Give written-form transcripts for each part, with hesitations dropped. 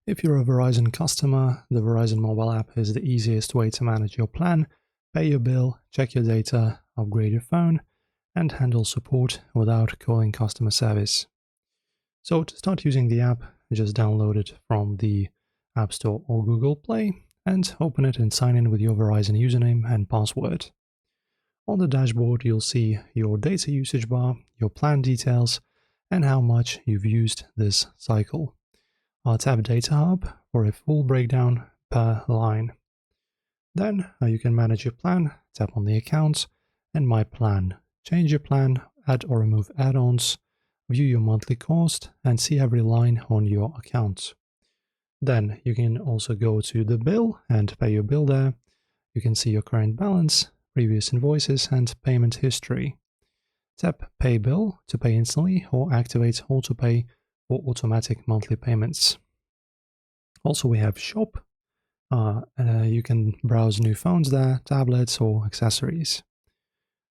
If you're a Verizon customer, the Verizon mobile app is the easiest way to manage your plan, pay your bill, check your data, upgrade your phone, and handle support without calling customer service. So to start using the app, just download it from the App Store or Google Play and open it and sign in with your Verizon username and password. On the dashboard, you'll see your data usage bar, your plan details, and how much you've used this cycle. Tap Data Hub for a full breakdown per line. Then you can manage your plan, tap on the Accounts and My Plan. Change your plan, add or remove add-ons, view your monthly cost, and see every line on your account. Then you can also go to the bill and pay your bill there. You can see your current balance, previous invoices, and payment history. Tap Pay Bill to pay instantly or activate Autopay for automatic monthly payments. Also, we have Shop. You can browse new phones there, tablets, or accessories.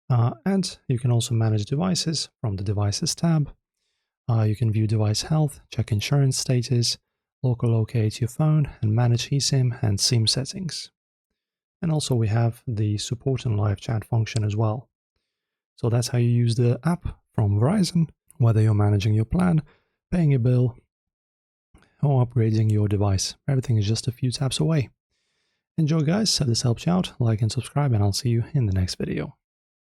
And you can also manage devices from the Devices tab. You can view device health, check insurance status, locate your phone, and manage eSIM and SIM settings. And also we have the support and live chat function as well. So that's how you use the app from Verizon, whether you're managing your plan, paying a bill, or upgrading your device. Everything is just a few taps away. Enjoy, guys. If this helps you out, like and subscribe, and I'll see you in the next video.